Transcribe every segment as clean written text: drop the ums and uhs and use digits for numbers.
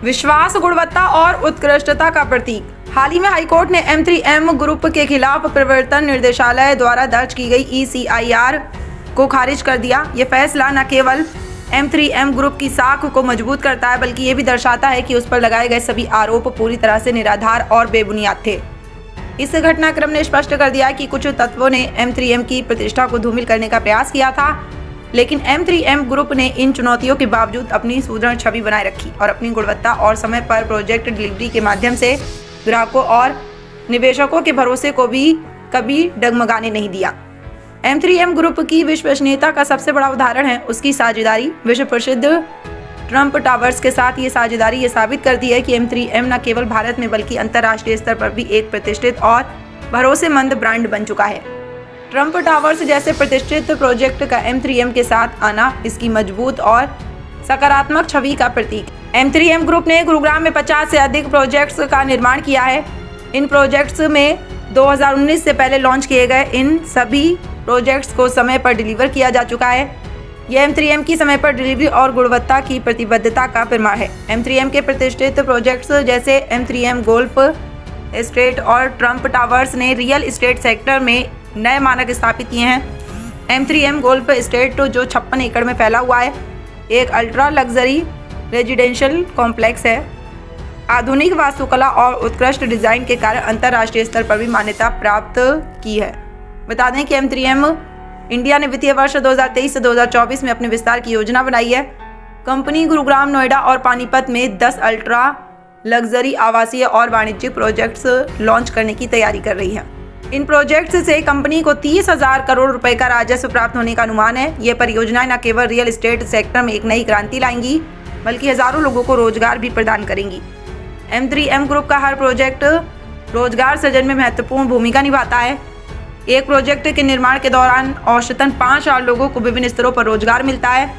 विश्वास, गुणवत्ता और उत्कृष्टता का प्रतीक। हाल ही में हाईकोर्ट ने M3M ग्रुप के खिलाफ प्रवर्तन निर्देशालय द्वारा दर्ज की गई ECIR को खारिज कर दिया। ये फैसला न केवल M3M ग्रुप की साख को मजबूत करता है, बल्कि ये भी दर्शाता है कि उस पर लगाए गए सभी आरोप पूरी तरह से निराधार और बेबुनियाद थे। इस घटनाक्रम ने स्पष्ट कर दिया कि कुछ तत्वों ने M3M की प्रतिष्ठा को धूमिल करने का प्रयास किया था, लेकिन M3M ग्रुप ने इन चुनौतियों के बावजूद अपनी सुदृढ़ छवि बनाए रखी और अपनी गुणवत्ता और समय पर प्रोजेक्ट डिलीवरी के माध्यम से ग्राहकों और निवेशकों के भरोसे को भी कभी डगमगाने नहीं दिया। M3M ग्रुप की विश्वसनीयता का सबसे बड़ा उदाहरण है उसकी साझेदारी। विश्व प्रसिद्ध ट्रंप टावर्स के साथ ये साझेदारी ये साबित करती है कि M3M न केवल भारत में बल्कि अंतर्राष्ट्रीय स्तर पर भी एक प्रतिष्ठित और भरोसेमंद ब्रांड बन चुका है। ट्रंप टावर्स जैसे प्रतिष्ठित प्रोजेक्ट का M3M के साथ आना इसकी मजबूत और सकारात्मक छवि का प्रतीक। M3M ग्रुप ने गुरुग्राम में 50 से अधिक प्रोजेक्ट्स का निर्माण किया है। इन प्रोजेक्ट्स में 2019 से पहले लॉन्च किए गए इन सभी प्रोजेक्ट्स को समय पर डिलीवर किया जा चुका है। यह M3M की समय पर डिलीवरी और गुणवत्ता की प्रतिबद्धता का प्रमाण है। M3M के प्रतिष्ठित प्रोजेक्ट्स जैसे M3M गोल्फ एस्टेट और ट्रंप टावर्स ने रियल एस्टेट सेक्टर में नए मानक स्थापित किए हैं। M3M गोल्फ एस्टेट जो 56 एकड़ में फैला हुआ है, एक अल्ट्रा लग्जरी रेजिडेंशियल कॉम्प्लेक्स है। आधुनिक वास्तुकला और उत्कृष्ट डिजाइन के कारण अंतर्राष्ट्रीय स्तर पर भी मान्यता प्राप्त की है। बता दें कि M3M इंडिया ने वित्तीय वर्ष 2023 से 2024 में अपने विस्तार की योजना बनाई है। कंपनी गुरुग्राम, नोएडा और पानीपत में 10 अल्ट्रा लग्जरी आवासीय और वाणिज्यिक प्रोजेक्ट्स लॉन्च करने की तैयारी कर रही है। इन प्रोजेक्ट्स से कंपनी को 30,000 करोड़ रुपए का राजस्व प्राप्त होने का अनुमान है। ये परियोजनाएं न केवल रियल एस्टेट सेक्टर में एक नई क्रांति लाएंगी, बल्कि हजारों लोगों को रोजगार भी प्रदान करेंगी। M3M ग्रुप का हर प्रोजेक्ट रोजगार सृजन में महत्वपूर्ण भूमिका निभाता है। एक प्रोजेक्ट के निर्माण के दौरान औसतन 5,000 लोगों को विभिन्न स्तरों पर रोजगार मिलता है।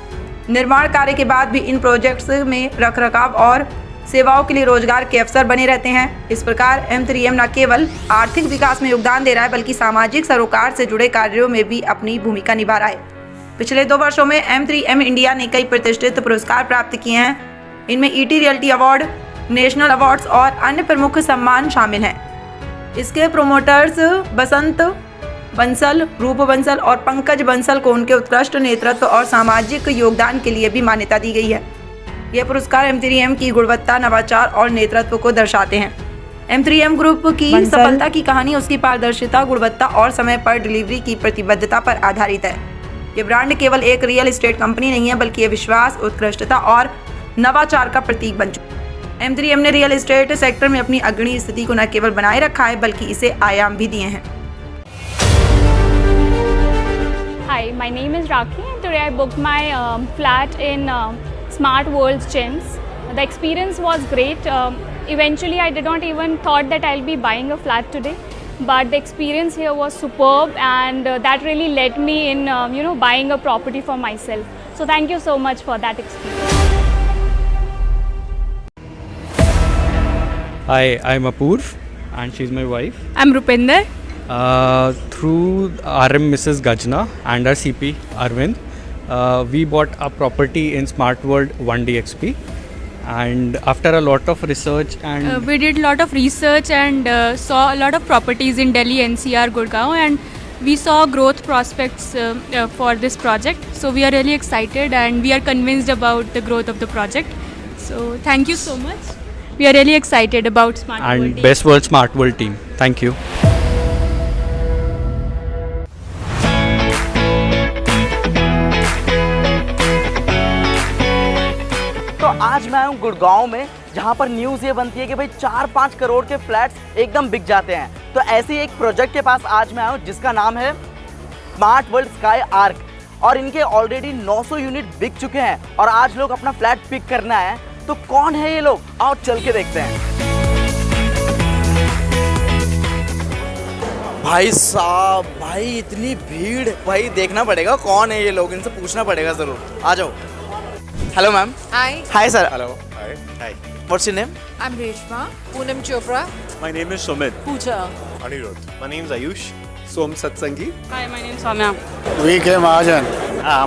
निर्माण कार्य के बाद भी इन प्रोजेक्ट्स में रखरखाव और सेवाओं के लिए रोजगार के अवसर बने रहते हैं। इस प्रकार M3M न केवल आर्थिक विकास में योगदान दे रहा है, बल्कि सामाजिक सरोकार से जुड़े कार्यों में भी अपनी भूमिका निभा रहा है। पिछले 2 वर्षों में M3M इंडिया ने कई प्रतिष्ठित पुरस्कार प्राप्त किए हैं। इनमें ET realty award, national awards और अन्य प्रमुख सम्मान शामिल हैं। इसके प्रोमोटर्स बसंत बंसल, रूप बंसल और पंकज बंसल को उनके उत्कृष्ट नेतृत्व और सामाजिक योगदान के लिए भी मान्यता दी गई है। यह पुरस्कार M3M की गुणवत्ता, नवाचार और नेतृत्व को दर्शाते हैं। M3M ग्रुप की सफलता की कहानी उसकी पारदर्शिता, गुणवत्ता और समय पर डिलीवरी की प्रतिबद्धता पर आधारित है। ये ब्रांड केवल एक रियल एस्टेट कंपनी नहीं है, बल्कि ये विश्वास, उत्कृष्टता और नवाचार का प्रतीक बन चुका है। M3M ने रियल एस्टेट सेक्टर में अपनी अग्रणी स्थिति को न केवल बनाए रखा है, बल्कि इसे आयाम भी दिए हैं। Hi, my name is Rakhi and today I booked my flat in Smart Worlds Gems. The experience was great. Eventually I did not even thought that I'll be buying a flat today, but the experience here was superb and that really led me in buying a property for myself. So thank you so much for that experience. Hi, I'm Apurv and she's my wife. I'm Rupinder. Through RM Mrs. Gajna and our CP Arvind, we bought a property in Smart World 1DXP, and after a lot of research and we did a lot of research and saw a lot of properties in Delhi, NCR, Gurgaon, and we saw growth prospects for this project. So we are really excited and we are convinced about the growth of the project. So thank you so much. We are really excited about Smart World and team. Best World Smart World team. Thank you. तो आज मैं हूँ गुड़गांव में, जहाँ पर news ये बनती है कि भाई 4-5 करोड़ के फ्लैट्स एकदम बिक जाते हैं। तो ऐसे ही एक प्रोजेक्ट के पास आज मैं आया हूँ जिसका नाम है स्मार्ट वर्ल्ड स्काई आर्क, और इनके ऑलरेडी 900 यूनिट बिक चुके हैं और आज लोग अपना फ्लैट पिक करना है। तो कौन है ये लोग, आओ चल के देखते हैं। भाई साहब, भाई इतनी भीड़, भाई देखना पड़ेगा कौन है ये लोग, इनसे पूछना पड़ेगा ज़रूर। आ जाओ। Hello ma'am. Hi. Hi sir. Hello. Hi. Hi. What's your name? I'm Reshma. Poonam Chopra. My name is Sumit. Pooja. Anirudh. My name is Ayush. Som Satsangi. Hi, my name is Soumya. VK Mahajan.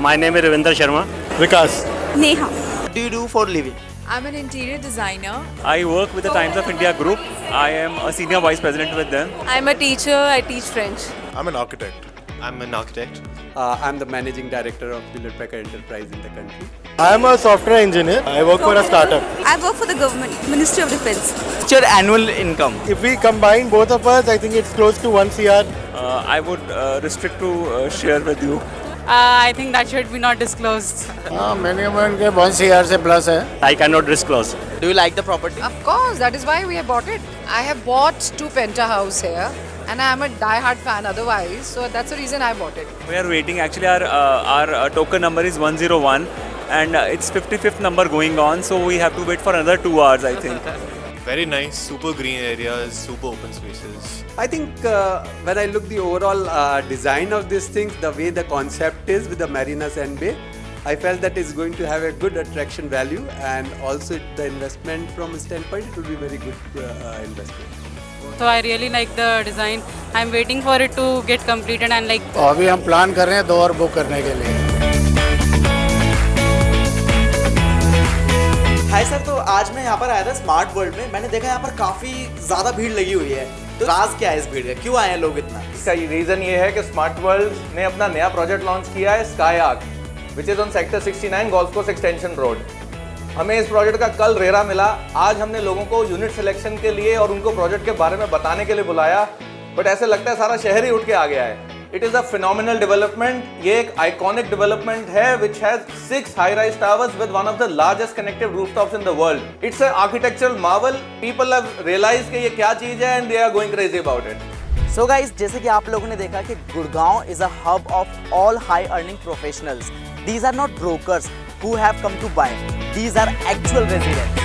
My name is Ravinder Sharma. Vikas. Neha. What do you do for living? I'm an interior designer. I work with the Times of India group. I am a senior vice president with them. I'm a teacher. I teach French. I'm an architect. I'm an architect. I'm the managing director of Hewlett Packard Enterprise in the country. I am a software engineer. I work for a startup. I work for the government, Ministry of Defense. What's your annual income? If we combine both of us, I think it's close to 1 CR. I would restrict to share with you. I think that should be not disclosed. Minimum के 1 CR से plus है. I cannot disclose. Do you like the property? Of course, that is why we have bought it. I have bought 2 penthouse here, and I am a die-hard fan otherwise. So that's the reason I bought it. We are waiting. Actually, our token number is 101, and it's 55th number going on. So we have to wait for another 2 hours, I think. Very nice, super green areas, super open spaces. I think when I look the overall design of these things, the way the concept is with the Marina Sand Bay, I felt that it's going to have a good attraction value, and also the investment from a standpoint, it will be very good investment. So I really like the design. I'm waiting for it to get completed and like. अभी हम plan कर रहे हैं 2 और book करने के लिए. Hi sir, तो आज मैं यहाँ पर आया था स्मार्ट वर्ल्ड में. मैंने देखा यहाँ पर काफ़ी ज़्यादा भीड़ लगी हुई है. तो राज क्या है इस भीड़ का? क्यों आए हैं लोग इतना? इसका रीज़न ये है कि स्मार्ट वर्ल्ड ने अपना नया प्रोजेक्ट लॉन्च किया है, sky arc, which is on sector 69 golf course extension road. हमें इस प्रोजेक्ट का कल रेरा मिला. आज हमने लोगों को यूनिट सिलेक्शन के लिए और उनको प्रोजेक्ट के बारे में बताने के लिए बुलाया, बट ऐसे लगता है सारा शहर ही उठ के आ गया है. It is a phenomenal development. ये एक आइकॉनिक डेवलपमेंट है which has 6 high rise towers with one of the largest connected rooftops in the world. It's a architectural marvel. People have realized कि ये क्या चीज़ है, and they are going crazy about it. So guys, जैसे कि आप लोगों ने देखा कि Gurgaon is a hub of all high earning professionals. These are not brokers who have come to buy. These are actual residents.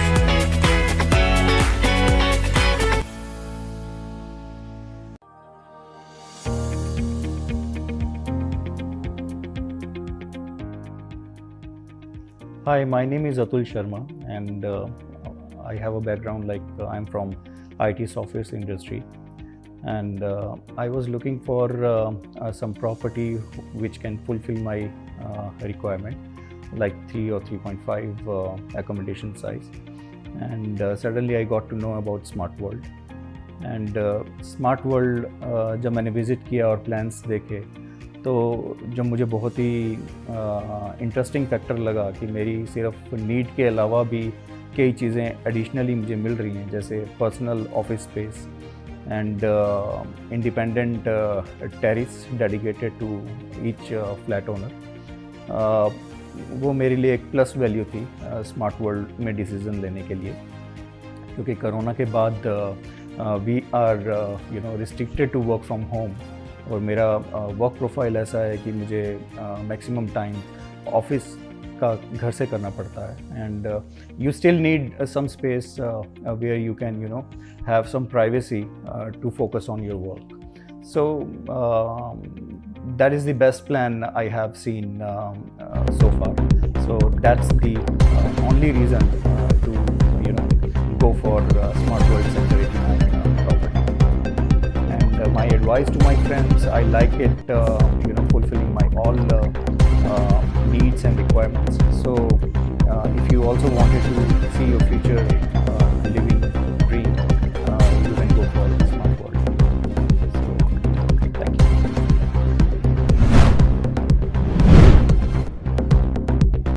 Hi, my name is Atul Sharma, and I have a background like I'm from IT software industry, and I was looking for some property which can fulfill my requirement, like 3 or 3.5 accommodation size, and suddenly I got to know about Smart World. And Smart World जब मैंने visit किया और plans देखे, तो जब मुझे बहुत ही interesting factor लगा कि मेरी सिर्फ नीड के अलावा भी कई चीज़ें एडिशनली मुझे मिल रही हैं, जैसे personal office space and independent terrace dedicated to each flat owner. वो मेरे लिए एक प्लस वैल्यू थी स्मार्ट वर्ल्ड में डिसीज़न लेने के लिए, क्योंकि कोरोना के बाद we are restricted to work from home, और मेरा वर्क प्रोफाइल ऐसा है कि मुझे मैक्सिमम टाइम ऑफिस का घर से करना पड़ता है, and you still need some space where you can have some privacy to focus on your work. So that is the best plan I have seen so far. So that's the only reason to go for Smart World Sector 89 property. And my advice to my friends, I like it fulfilling my all needs and requirements. So if you also wanted to see your future